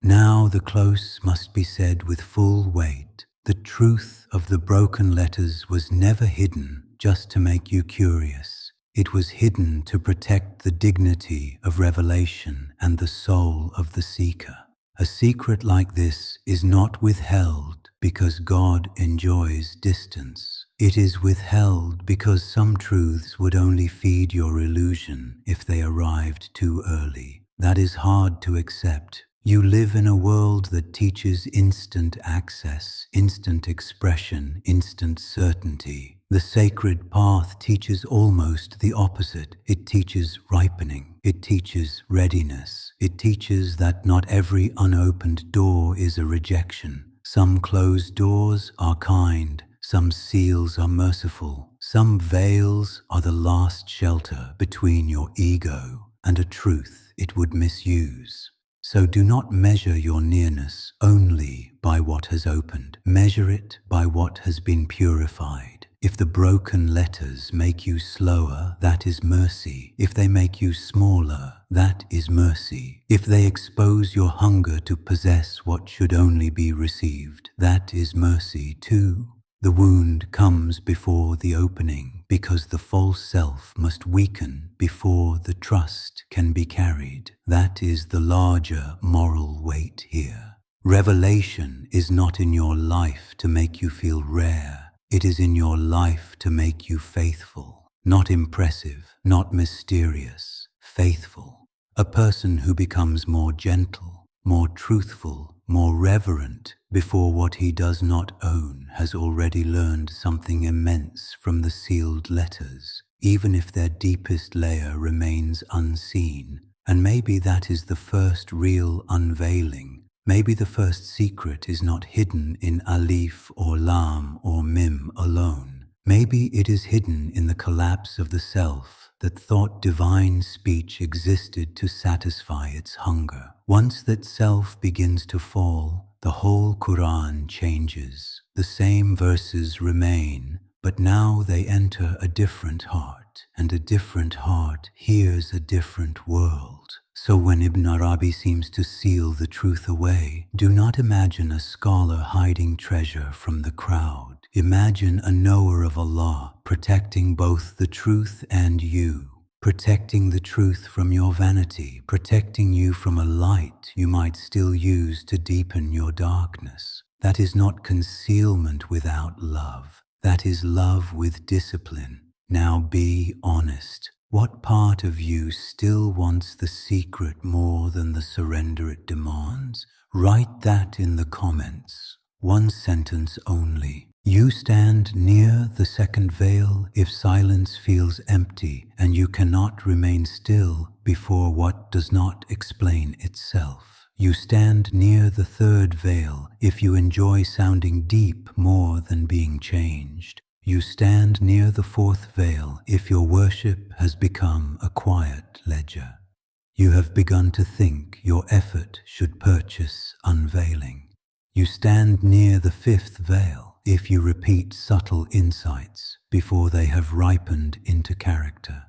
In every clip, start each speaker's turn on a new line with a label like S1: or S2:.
S1: Now the close must be said with full weight. The truth of the broken letters was never hidden just to make you curious. It was hidden to protect the dignity of revelation and the soul of the seeker. A secret like this is not withheld because God enjoys distance. It is withheld because some truths would only feed your illusion if they arrived too early. That is hard to accept. You live in a world that teaches instant access, instant expression, instant certainty. The sacred path teaches almost the opposite. It teaches ripening. It teaches readiness. It teaches that not every unopened door is a rejection. Some closed doors are kind. Some seals are merciful. Some veils are the last shelter between your ego and a truth it would misuse. So do not measure your nearness only by what has opened. Measure it by what has been purified. If the broken letters make you slower, that is mercy. If they make you smaller, that is mercy. If they expose your hunger to possess what should only be received, that is mercy too. The wound comes before the opening because the false self must weaken before the trust can be carried. That is the larger moral weight here. Revelation is not in your life to make you feel rare. It is in your life to make you faithful, not impressive, not mysterious, faithful. A person who becomes more gentle, more truthful, more reverent before what he does not own has already learned something immense from the sealed letters, even if their deepest layer remains unseen. And maybe that is the first real unveiling. Maybe the first secret is not hidden in alif or lam or mim alone. Maybe it is hidden in the collapse of the self that thought divine speech existed to satisfy its hunger. Once that self begins to fall, the whole Quran changes. The same verses remain, but now they enter a different heart, and a different heart hears a different world. So when Ibn Arabi seems to seal the truth away, do not imagine a scholar hiding treasure from the crowd. Imagine a knower of Allah protecting both the truth and you, protecting the truth from your vanity, protecting you from a light you might still use to deepen your darkness. That is not concealment without love. That is love with discipline. Now be honest. What part of you still wants the secret more than the surrender it demands? Write that in the comments. One sentence only. You stand near the second veil if silence feels empty and you cannot remain still before what does not explain itself. You stand near the third veil if you enjoy sounding deep more than being changed. You stand near the fourth veil if your worship has become a quiet ledger. You have begun to think your effort should purchase unveiling. You stand near the fifth veil if you repeat subtle insights before they have ripened into character.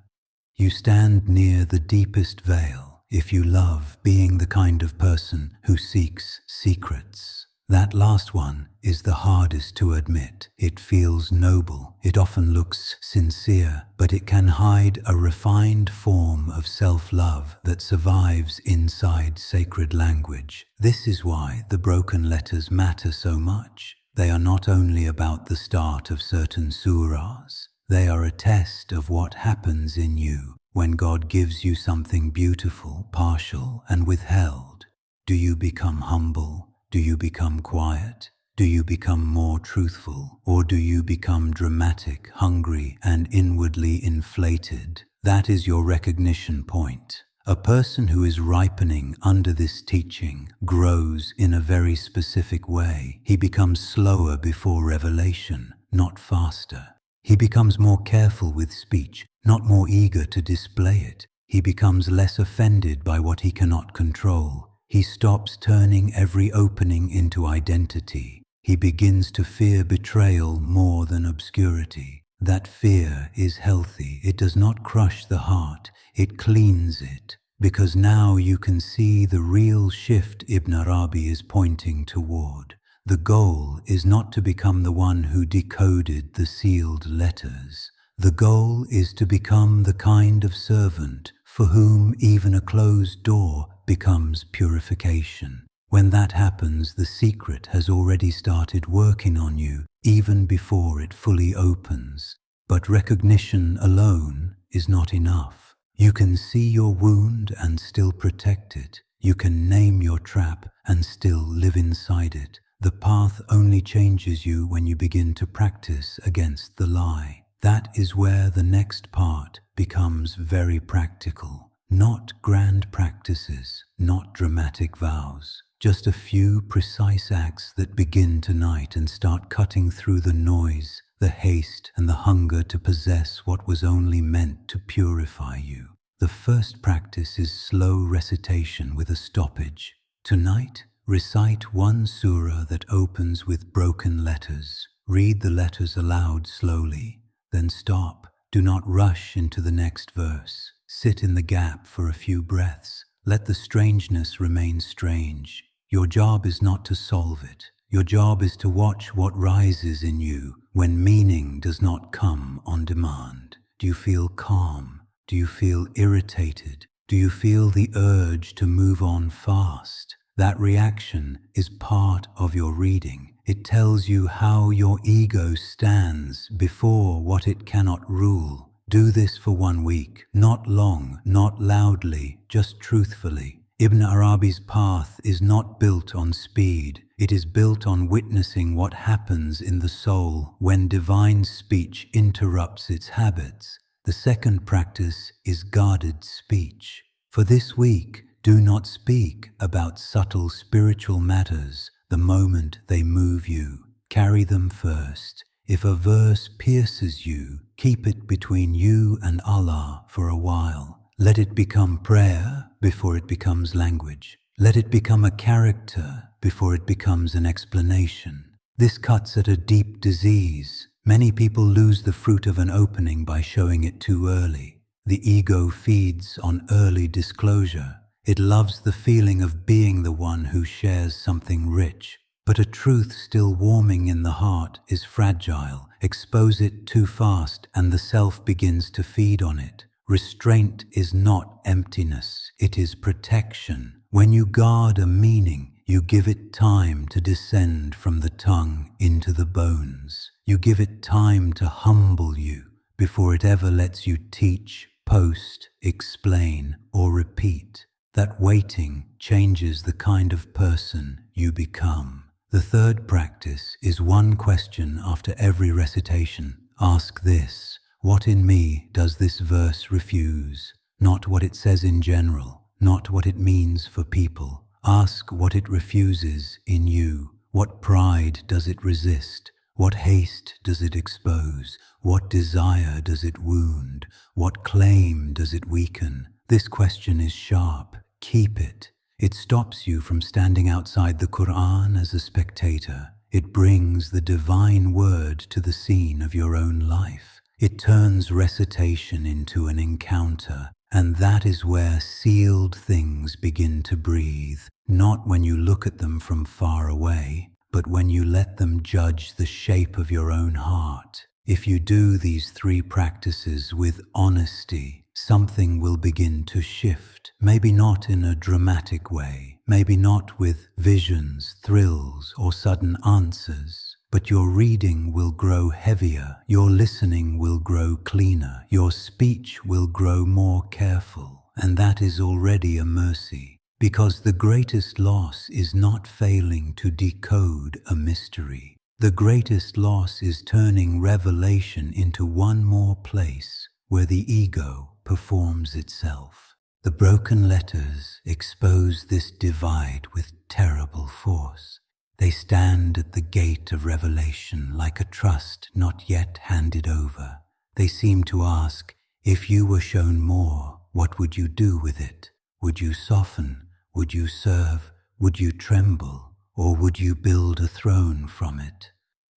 S1: You stand near the deepest veil if you love being the kind of person who seeks secrets. That last one is the hardest to admit. It feels noble. It often looks sincere, but it can hide a refined form of self-love that survives inside sacred language. This is why the broken letters matter so much. They are not only about the start of certain surahs. They are a test of what happens in you when God gives you something beautiful, partial, and withheld. Do you become humble? Do you become quiet? Do you become more truthful? Or do you become dramatic, hungry, and inwardly inflated? That is your recognition point. A person who is ripening under this teaching grows in a very specific way. He becomes slower before revelation, not faster. He becomes more careful with speech, not more eager to display it. He becomes less offended by what he cannot control. He stops turning every opening into identity. He begins to fear betrayal more than obscurity. That fear is healthy. It does not crush the heart. It cleans it. because now you can see the real shift Ibn Arabi is pointing toward. The goal is not to become the one who decoded the sealed letters. The goal is to become the kind of servant for whom even a closed door becomes purification. When that happens, the secret has already started working on you even before it fully opens. But recognition alone is not enough. You can see your wound and still protect it. You can name your trap and still live inside it. The path only changes you when you begin to practice against the lie. That is where the next part becomes very practical. Not grand practices, not dramatic vows. Just a few precise acts that begin tonight and start cutting through the noise, the haste, and the hunger to possess what was only meant to purify you. The first practice is slow recitation with a stoppage. Tonight, recite one surah that opens with broken letters. Read the letters aloud slowly, then stop. Do not rush into the next verse. Sit in the gap for a few breaths. Let the strangeness remain strange. Your job is not to solve it. Your job is to watch what rises in you when meaning does not come on demand. Do you feel calm? Do you feel irritated? Do you feel the urge to move on fast? That reaction is part of your reading. It tells you how your ego stands before what it cannot rule. Do this for 1 week, not long, not loudly, just truthfully. Ibn Arabi's path is not built on speed. It is built on witnessing what happens in the soul when divine speech interrupts its habits. The second practice is guarded speech. For this week, do not speak about subtle spiritual matters the moment they move you. Carry them first. If a verse pierces you, keep it between you and Allah for a while. Let it become prayer before it becomes language. Let it become a character before it becomes an explanation. This cuts at a deep disease. Many people lose the fruit of an opening by showing it too early. The ego feeds on early disclosure. It loves the feeling of being the one who shares something rich. But a truth still warming in the heart is fragile. Expose it too fast and the self begins to feed on it. Restraint is not emptiness, it is protection. When you guard a meaning, you give it time to descend from the tongue into the bones. You give it time to humble you before it ever lets you teach, post, explain, or repeat. That waiting changes the kind of person you become. The third practice is one question after every recitation. Ask this: what in me does this verse refuse? Not what it says in general, not what it means for people. Ask what it refuses in you. What pride does it resist? What haste does it expose? What desire does it wound? What claim does it weaken? This question is sharp. Keep it. It stops you from standing outside the Qur'an as a spectator. It brings the divine word to the scene of your own life. It turns recitation into an encounter, and that is where sealed things begin to breathe, not when you look at them from far away, but when you let them judge the shape of your own heart. If you do these 3 practices with honesty, something will begin to shift. Maybe not in a dramatic way, maybe not with visions, thrills, or sudden answers, but your reading will grow heavier, your listening will grow cleaner, your speech will grow more careful, and that is already a mercy, because the greatest loss is not failing to decode a mystery. The greatest loss is turning revelation into one more place where the ego performs itself. The broken letters expose this divide with terrible force. They stand at the gate of revelation like a trust not yet handed over. They seem to ask, if you were shown more, what would you do with it? Would you soften? Would you serve? Would you tremble? Or would you build a throne from it?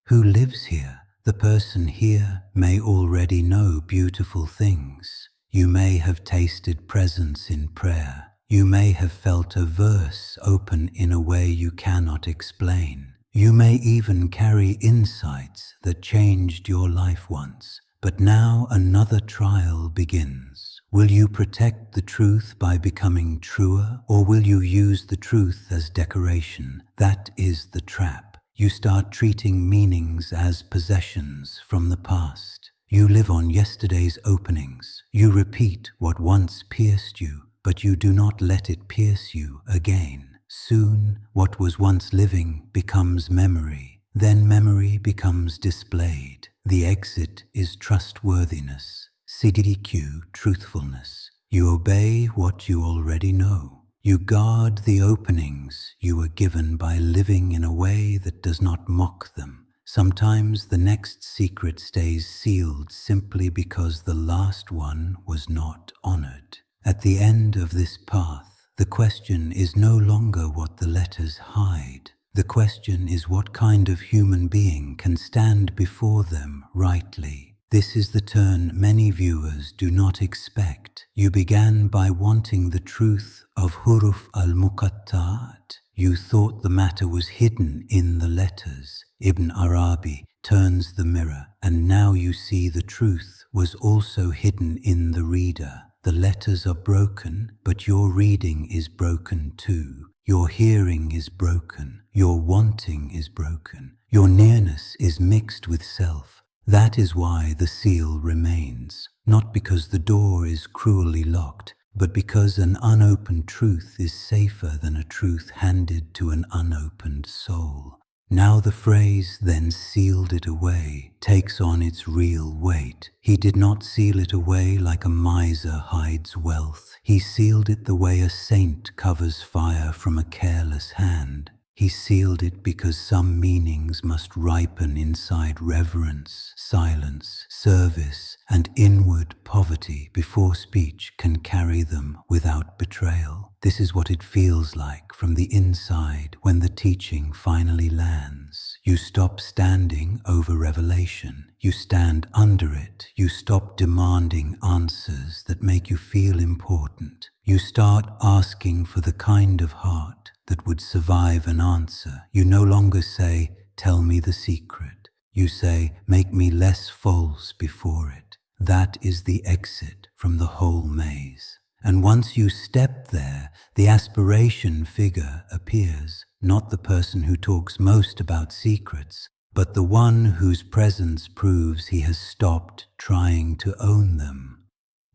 S1: Who lives here? The person here may already know beautiful things. You may have tasted presence in prayer. You may have felt a verse open in a way you cannot explain. You may even carry insights that changed your life once. But now another trial begins. Will you protect the truth by becoming truer, or will you use the truth as decoration? That is the trap. You start treating meanings as possessions from the past. You live on yesterday's openings. You repeat what once pierced you, but you do not let it pierce you again. Soon, what was once living becomes memory. Then memory becomes displayed. The exit is trustworthiness. CDQ, truthfulness. You obey what you already know. You guard the openings you were given by living in a way that does not mock them. Sometimes the next secret stays sealed simply because the last one was not honored. At the end of this path, the question is no longer what the letters hide. The question is what kind of human being can stand before them rightly. This is the turn many viewers do not expect. You began by wanting the truth of Huruf al-Muqatta'at. You thought the matter was hidden in the letters. Ibn Arabi turns the mirror, and now you see the truth was also hidden in the reader. The letters are broken, but your reading is broken too. Your hearing is broken. Your wanting is broken. Your nearness is mixed with self. That is why the seal remains, not because the door is cruelly locked, but because an unopened truth is safer than a truth handed to an unopened soul. Now the phrase "then sealed it away" takes on its real weight. He did not seal it away like a miser hides wealth. He sealed it the way a saint covers fire from a careless hand. He sealed it because some meanings must ripen inside reverence, silence, service, and inward poverty before speech can carry them without betrayal. This is what it feels like from the inside when the teaching finally lands. You stop standing over revelation. You stand under it. You stop demanding answers that make you feel important. You start asking for the kind of heart that would survive an answer. You no longer say, "Tell me the secret." You say, "Make me less false before it." That is the exit from the whole maze. And once you step there, the aspiration figure appears, not the person who talks most about secrets, but the one whose presence proves he has stopped trying to own them.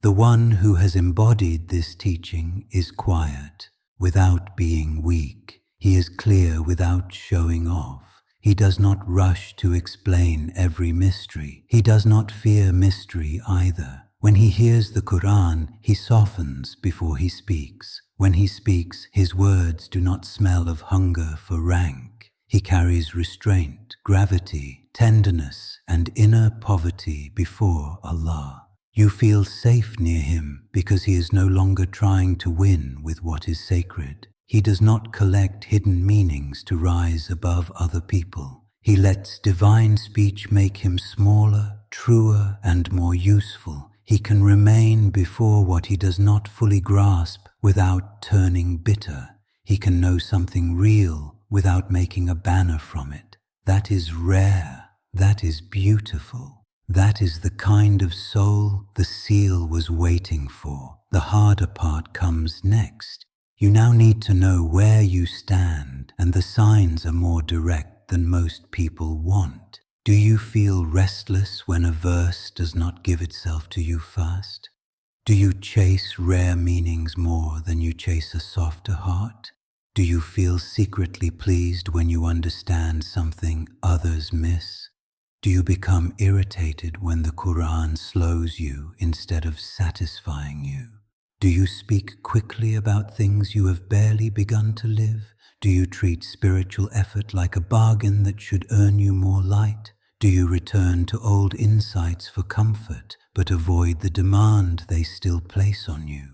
S1: The one who has embodied this teaching is quiet, without being weak. He is clear without showing off. He does not rush to explain every mystery. He does not fear mystery either. When he hears the Quran, he softens before he speaks. When he speaks, his words do not smell of hunger for rank. He carries restraint, gravity, tenderness, and inner poverty before Allah. You feel safe near him because he is no longer trying to win with what is sacred. He does not collect hidden meanings to rise above other people. He lets divine speech make him smaller, truer, and more useful. He can remain before what he does not fully grasp without turning bitter. He can know something real without making a banner from it. That is rare. That is beautiful. That is the kind of soul the seal was waiting for. The harder part comes next. You now need to know where you stand, and the signs are more direct than most people want. Do you feel restless when a verse does not give itself to you first? Do you chase rare meanings more than you chase a softer heart? Do you feel secretly pleased when you understand something others miss? Do you become irritated when the Quran slows you instead of satisfying you? Do you speak quickly about things you have barely begun to live? Do you treat spiritual effort like a bargain that should earn you more light? Do you return to old insights for comfort, but avoid the demand they still place on you?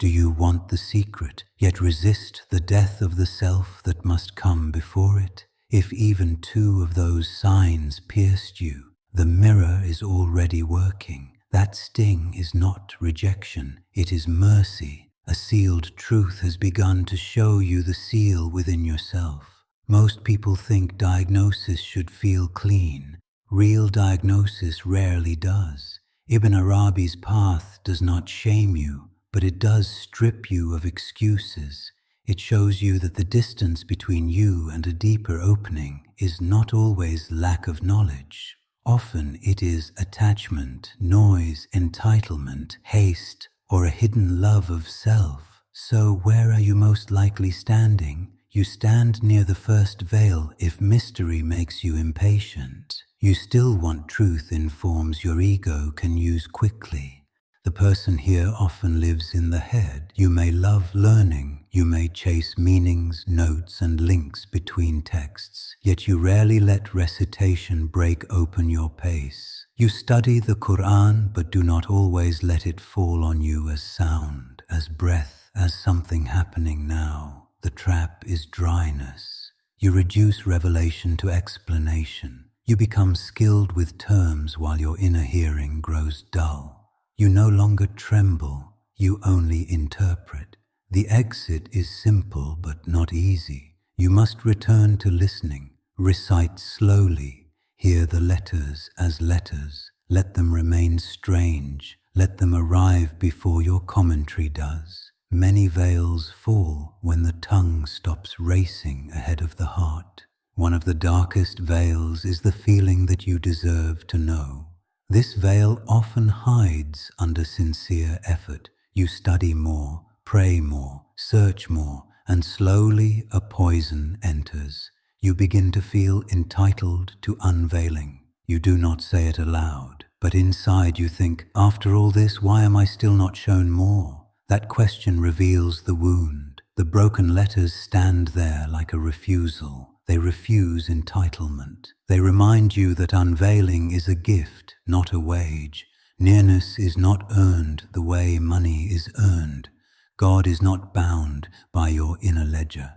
S1: Do you want the secret, yet resist the death of the self that must come before it? If even two of those signs pierced you, the mirror is already working. That sting is not rejection, it is mercy. A sealed truth has begun to show you the seal within yourself. Most people think diagnosis should feel clean. Real diagnosis rarely does. Ibn Arabi's path does not shame you, but it does strip you of excuses. It shows you that the distance between you and a deeper opening is not always lack of knowledge. Often it is attachment, noise, entitlement, haste, or a hidden love of self. So where are you most likely standing? You stand near the first veil if mystery makes you impatient. You still want truth in forms your ego can use quickly. The person here often lives in the head. You may love learning. You may chase meanings, notes, and links between texts. Yet you rarely let recitation break open your pace. You study the Qur'an, but do not always let it fall on you as sound, as breath, as something happening now. The trap is dryness. You reduce revelation to explanation. You become skilled with terms while your inner hearing grows dull. You no longer tremble, you only interpret. The exit is simple but not easy. You must return to listening, recite slowly, hear the letters as letters. Let them remain strange, let them arrive before your commentary does. Many veils fall when the tongue stops racing ahead of the heart. One of the darkest veils is the feeling that you deserve to know. This veil often hides under sincere effort. You study more, pray more, search more, and slowly a poison enters. You begin to feel entitled to unveiling. You do not say it aloud, but inside you think, after all this, why am I still not shown more? That question reveals the wound. The broken letters stand there like a refusal. They refuse entitlement. They remind you that unveiling is a gift, not a wage. Nearness is not earned the way money is earned. God is not bound by your inner ledger.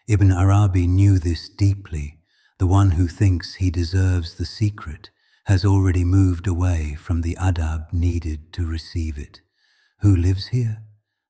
S1: Ibn Arabi knew this deeply. The one who thinks he deserves the secret has already moved away from the adab needed to receive it. Who lives here?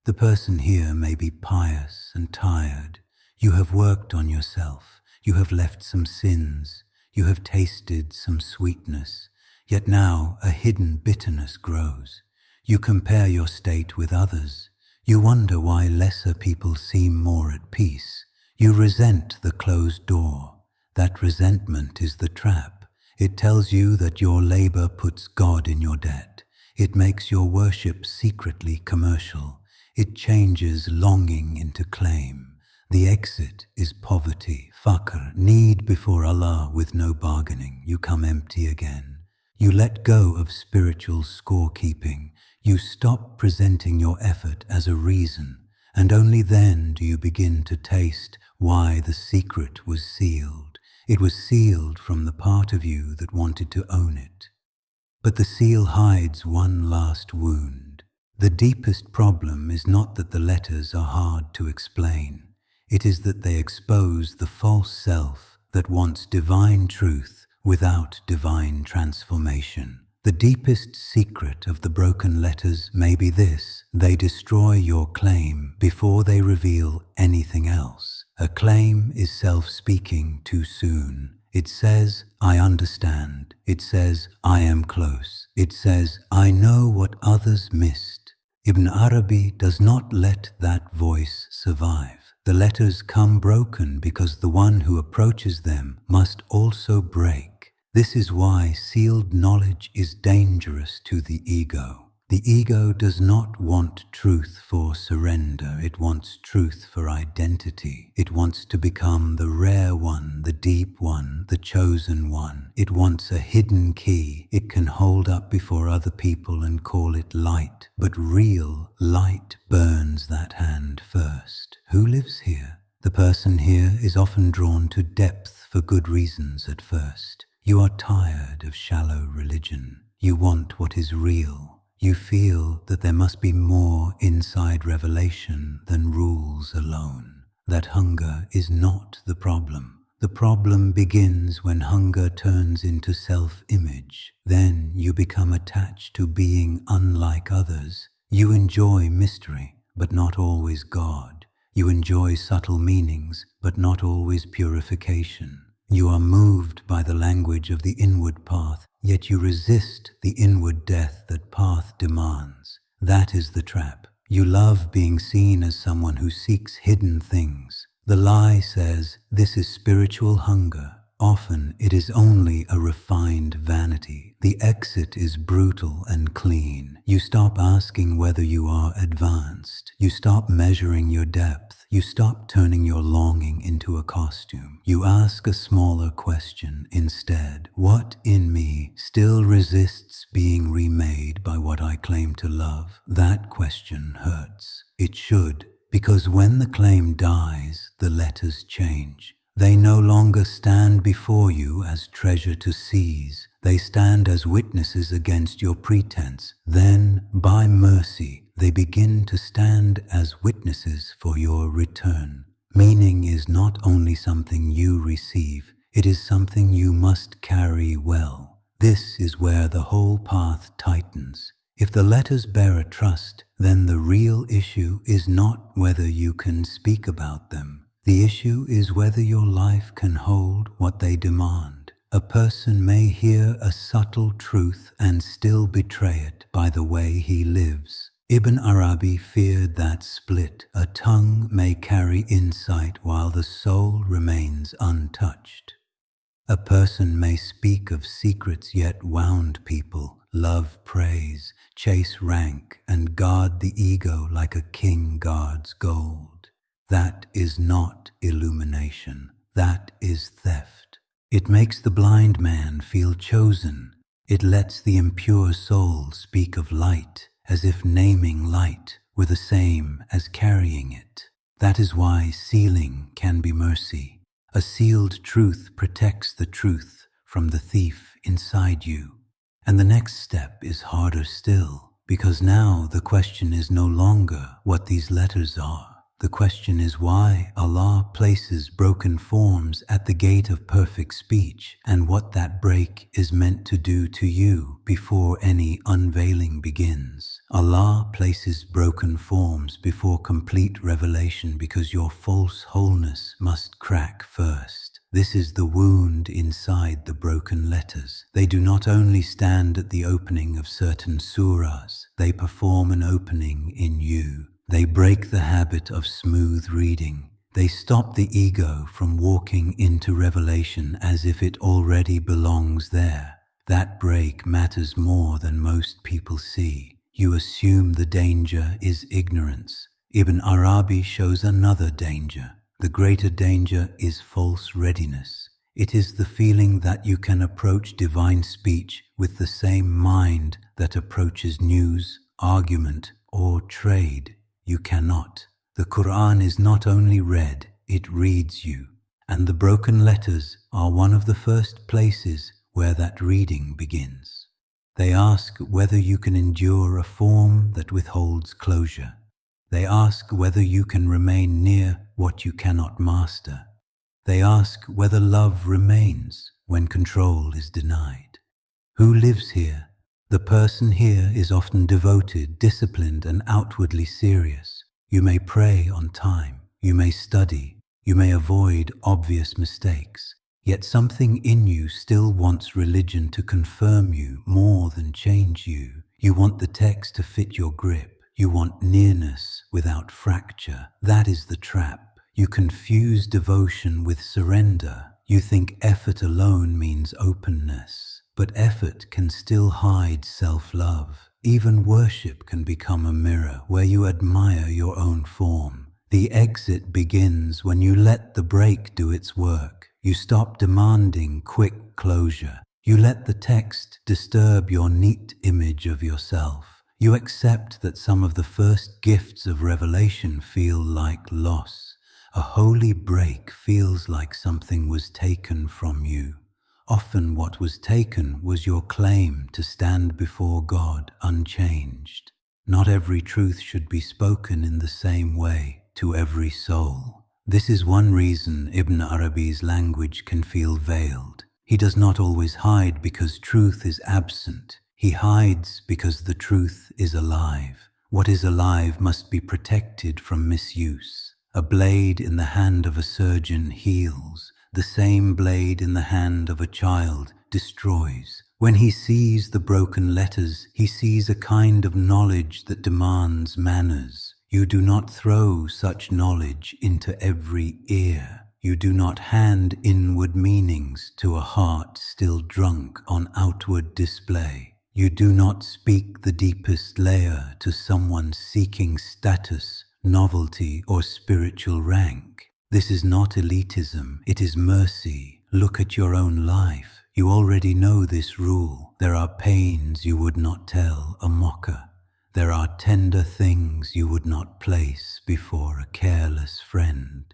S1: The person here may be pious and tired. You have worked on yourself. You have left some sins. You have tasted some sweetness. Yet now a hidden bitterness grows. You compare your state with others. You wonder why lesser people seem more at peace. You resent the closed door. That resentment is the trap. It tells you that your labor puts God in your debt. It makes your worship secretly commercial. It changes longing into claim. The exit is poverty, faqr, need before Allah with no bargaining. You come empty again. You let go of spiritual scorekeeping. You stop presenting your effort as a reason, and only then do you begin to taste why the secret was sealed. It was sealed from the part of you that wanted to own it. But the seal hides one last wound. The deepest problem is not that the letters are hard to explain. It is that they expose the false self that wants divine truth without divine transformation. The deepest secret of the broken letters may be this: they destroy your claim before they reveal anything else. A claim is self-speaking too soon. It says, I understand. It says, I am close. It says, I know what others missed. Ibn Arabi does not let that voice survive. The letters come broken because the one who approaches them must also break. This is why sealed knowledge is dangerous to the ego. The ego does not want truth for surrender. It wants truth for identity. It wants to become the rare one, the deep one, the chosen one. It wants a hidden key it can hold up before other people and call it light. But real light burns that hand first. Who lives here? The person here is often drawn to depth for good reasons at first. You are tired of shallow religion. You want what is real. You feel that there must be more inside revelation than rules alone. That hunger is not the problem. The problem begins when hunger turns into self-image. Then you become attached to being unlike others. You enjoy mystery, but not always God. You enjoy subtle meanings, but not always purification. You are moved by the language of the inward path, yet you resist the inward death that path demands. That is the trap. You love being seen as someone who seeks hidden things. The lie says this is spiritual hunger. Often it is only a refined vanity. The exit is brutal and clean. You stop asking whether you are advanced. You stop measuring your depth. You stop turning your longing into a costume. You ask a smaller question instead. What in me still resists being remade by what I claim to love? That question hurts. It should, because when the claim dies, the letters change. They no longer stand before you as treasure to seize. They stand as witnesses against your pretense. Then, by mercy, they begin to stand as witnesses for your return. Meaning is not only something you receive, it is something you must carry well. This is where the whole path tightens. If the letters bear a trust, then the real issue is not whether you can speak about them. The issue is whether your life can hold what they demand. A person may hear a subtle truth and still betray it by the way he lives. Ibn Arabi feared that split. A tongue may carry insight while the soul remains untouched. A person may speak of secrets yet wound people, love praise, chase rank, and guard the ego like a king guards gold. That is not illumination. That is theft. It makes the blind man feel chosen. It lets the impure soul speak of light as if naming light were the same as carrying it. That is why sealing can be mercy. A sealed truth protects the truth from the thief inside you. And the next step is harder still, because now the question is no longer what these letters are. The question is why Allah places broken forms at the gate of perfect speech, and what that break is meant to do to you before any unveiling begins. Allah places broken forms before complete revelation because your false wholeness must crack first. This is the wound inside the broken letters. They do not only stand at the opening of certain surahs, they perform an opening in you. They break the habit of smooth reading. They stop the ego from walking into revelation as if it already belongs there. That break matters more than most people see. You assume the danger is ignorance. Ibn Arabi shows another danger. The greater danger is false readiness. It is the feeling that you can approach divine speech with the same mind that approaches news, argument, or trade. You cannot. The Quran is not only read, it reads you. And the broken letters are one of the first places where that reading begins. They ask whether you can endure a form that withholds closure. They ask whether you can remain near what you cannot master. They ask whether love remains when control is denied. Who lives here? The person here is often devoted, disciplined, and outwardly serious. You may pray on time. You may study. You may avoid obvious mistakes. Yet something in you still wants religion to confirm you more than change you. You want the text to fit your grip. You want nearness without fracture. That is the trap. You confuse devotion with surrender. You think effort alone means openness. But effort can still hide self-love. Even worship can become a mirror where you admire your own form. The exit begins when you let the break do its work. You stop demanding quick closure. You let the text disturb your neat image of yourself. You accept that some of the first gifts of revelation feel like loss. A holy break feels like something was taken from you. Often what was taken was your claim to stand before God unchanged. Not every truth should be spoken in the same way to every soul. This is one reason Ibn Arabi's language can feel veiled. He does not always hide because truth is absent. He hides because the truth is alive. What is alive must be protected from misuse. A blade in the hand of a surgeon heals. The same blade in the hand of a child destroys. When he sees the broken letters, he sees a kind of knowledge that demands manners. You do not throw such knowledge into every ear. You do not hand inward meanings to a heart still drunk on outward display. You do not speak the deepest layer to someone seeking status, novelty, or spiritual rank. This is not elitism, it is mercy. Look at your own life. You already know this rule. There are pains you would not tell a mocker. There are tender things you would not place before a careless friend.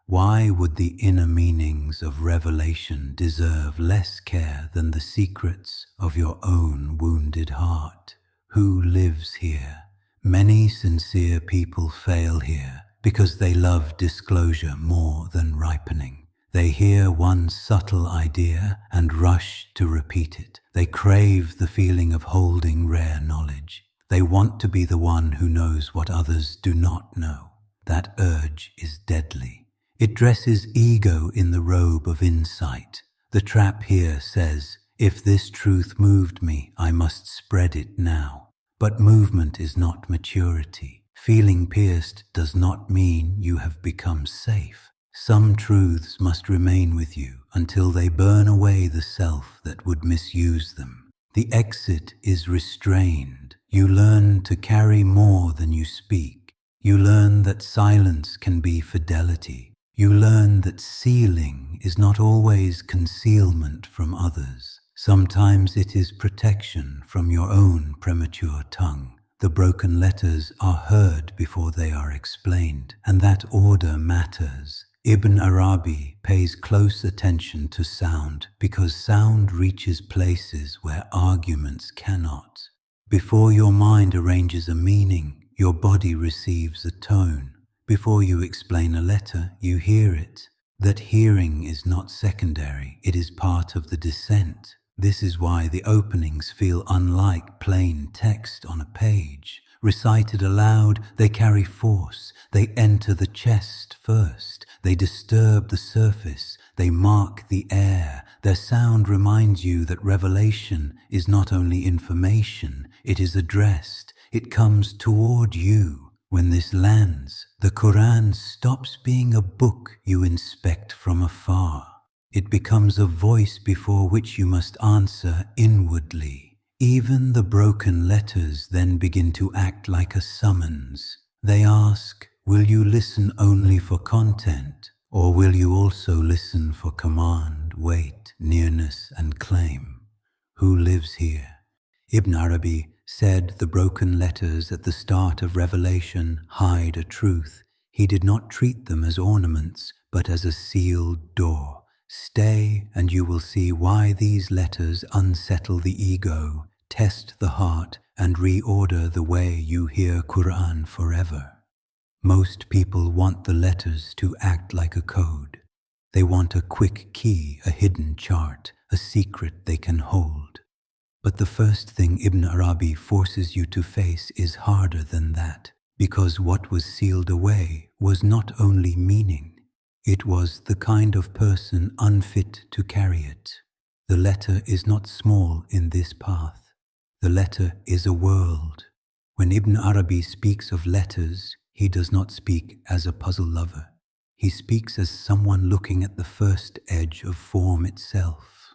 S1: Why would the inner meanings of revelation deserve less care than the secrets of your own wounded heart? Who lives here? Many sincere people fail here because they love disclosure more than ripening. They hear one subtle idea and rush to repeat it. They crave the feeling of holding rare knowledge. They want to be the one who knows what others do not know. That urge is deadly. It dresses ego in the robe of insight. The trap here says, if this truth moved me, I must spread it now. But movement is not maturity. Feeling pierced does not mean you have become safe. Some truths must remain with you until they burn away the self that would misuse them. The exit is restrained. You learn to carry more than you speak. You learn that silence can be fidelity. You learn that sealing is not always concealment from others. Sometimes it is protection from your own premature tongue. The broken letters are heard before they are explained, and that order matters. Ibn Arabi pays close attention to sound because sound reaches places where arguments cannot. Before your mind arranges a meaning, your body receives a tone. Before you explain a letter, you hear it. That hearing is not secondary, it is part of the descent. This is why the openings feel unlike plain text on a page. Recited aloud, they carry force. They enter the chest first. They disturb the surface. They mark the air. Their sound reminds you that revelation is not only information, it is addressed. It comes toward you. When this lands, the Quran stops being a book you inspect from afar. It becomes a voice before which you must answer inwardly. Even the broken letters then begin to act like a summons. They ask, will you listen only for content, or will you also listen for command, weight, nearness, and claim? Who lives here? Ibn Arabi said the broken letters at the start of revelation hide a truth. He did not treat them as ornaments, but as a sealed door. Stay, and you will see why these letters unsettle the ego, test the heart, and reorder the way you hear Quran forever. Most people want the letters to act like a code. They want a quick key, a hidden chart, a secret they can hold. But the first thing Ibn Arabi forces you to face is harder than that, because what was sealed away was not only meaning. It was the kind of person unfit to carry it. The letter is not small in this path. The letter is a world. When Ibn Arabi speaks of letters, he does not speak as a puzzle lover. He speaks as someone looking at the first edge of form itself.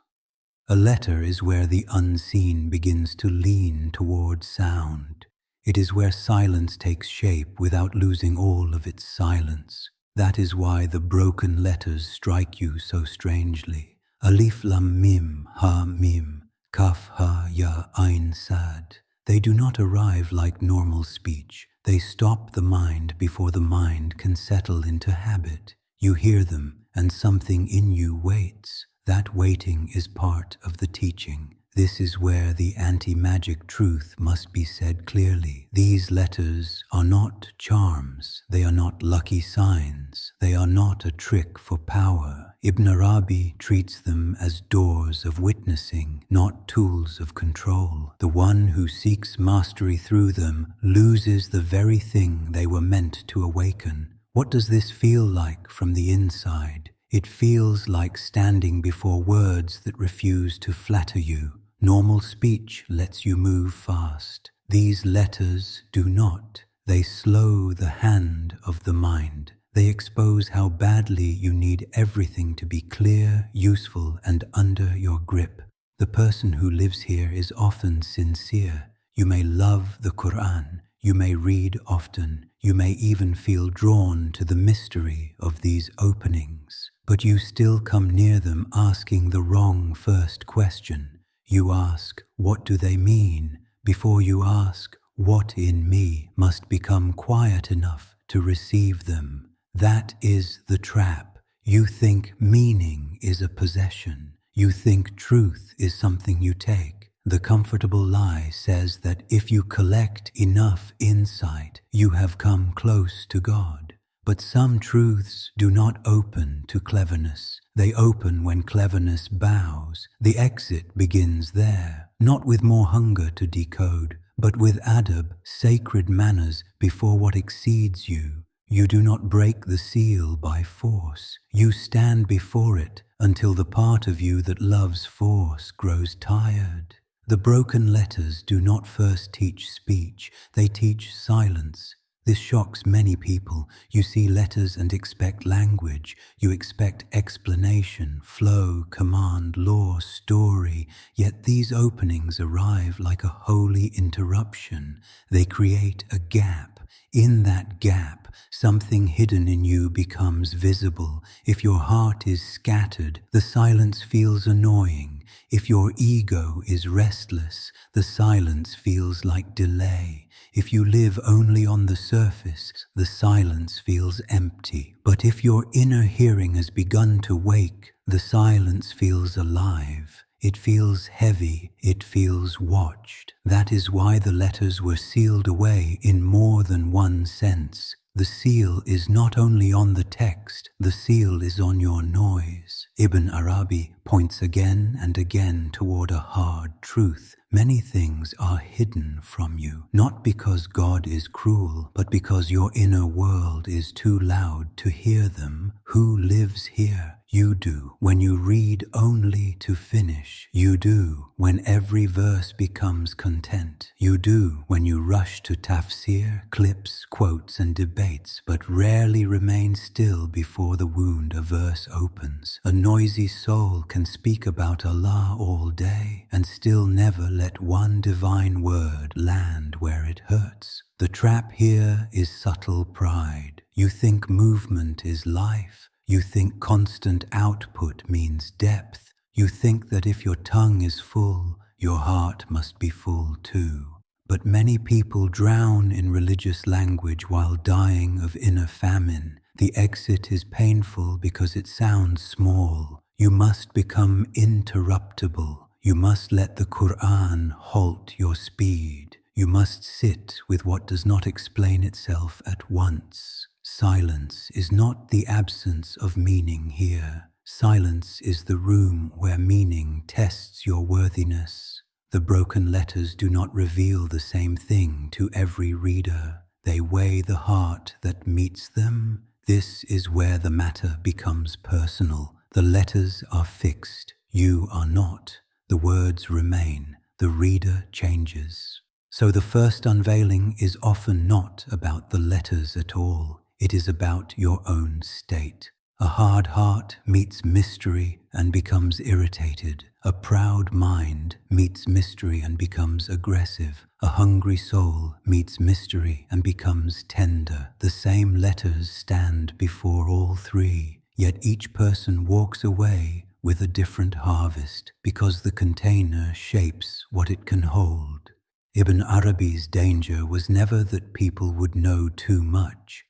S1: A letter is where the unseen begins to lean toward sound. It is where silence takes shape without losing all of its silence. That is why the broken letters strike you so strangely. Alif lam mim, ha mim, kaf ha ya ain sad. They do not arrive like normal speech. They stop the mind before the mind can settle into habit. You hear them, and something in you waits. That waiting is part of the teaching. This is where the anti-magic truth must be said clearly. These letters are not charms. They are not lucky signs. They are not a trick for power. Ibn Arabi treats them as doors of witnessing, not tools of control. The one who seeks mastery through them loses the very thing they were meant to awaken. What does this feel like from the inside? It feels like standing before words that refuse to flatter you. Normal speech lets you move fast. These letters do not. They slow the hand of the mind. They expose how badly you need everything to be clear, useful, and under your grip. The person who lives here is often sincere. You may love the Qur'an. You may read often. You may even feel drawn to the mystery of these openings. But you still come near them asking the wrong first question. You ask, what do they mean? Before you ask, what in me must become quiet enough to receive them? That is the trap. You think meaning is a possession. You think truth is something you take. The comfortable lie says that if you collect enough insight, you have come close to God. But some truths do not open to cleverness. They open when cleverness bows. The exit begins there, not with more hunger to decode, but with adab, sacred manners before what exceeds you. You do not break the seal by force. You stand before it until the part of you that loves force grows tired. The broken letters do not first teach speech, they teach silence. This shocks many people. You see letters and expect language. You expect explanation, flow, command, law, story. Yet these openings arrive like a holy interruption. They create a gap. In that gap, something hidden in you becomes visible. If your heart is scattered, the silence feels annoying. If your ego is restless, the silence feels like delay. If you live only on the surface, the silence feels empty. But if your inner hearing has begun to wake, the silence feels alive. It feels heavy. It feels watched. That is why the letters were sealed away in more than one sense. The seal is not only on the text, the seal is on your noise. Ibn Arabi points again and again toward a hard truth. Many things are hidden from you, not because God is cruel, but because your inner world is too loud to hear them. Who lives here? You do. When you read only to finish, you do. When every verse becomes content, you do. When you rush to tafsir, clips, quotes, and debates, but rarely remain still before the wound a verse opens. A noisy soul can speak about Allah all day and still never let one divine word land where it hurts. The trap here is subtle pride. You think movement is life. You think constant output means depth. You think that if your tongue is full, your heart must be full too. But many people drown in religious language while dying of inner famine. The exit is painful because it sounds small. You must become interruptible. You must let the Qur'an halt your speed. You must sit with what does not explain itself at once. Silence is not the absence of meaning here. Silence is the room where meaning tests your worthiness. The broken letters do not reveal the same thing to every reader. They weigh the heart that meets them. This is where the matter becomes personal. The letters are fixed. You are not. The words remain. The reader changes. So the first unveiling is often not about the letters at all. It is about your own state. A hard heart meets mystery and becomes irritated. A proud mind meets mystery and becomes aggressive. A hungry soul meets mystery and becomes tender. The same letters stand before all three, yet each person walks away with a different harvest because the container shapes what it can hold. Ibn Arabi's danger was never that people would know too much.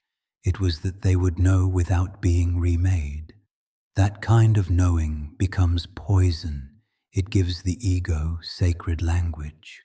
S1: It was that they would know without being remade. That kind of knowing becomes poison. It gives the ego sacred language.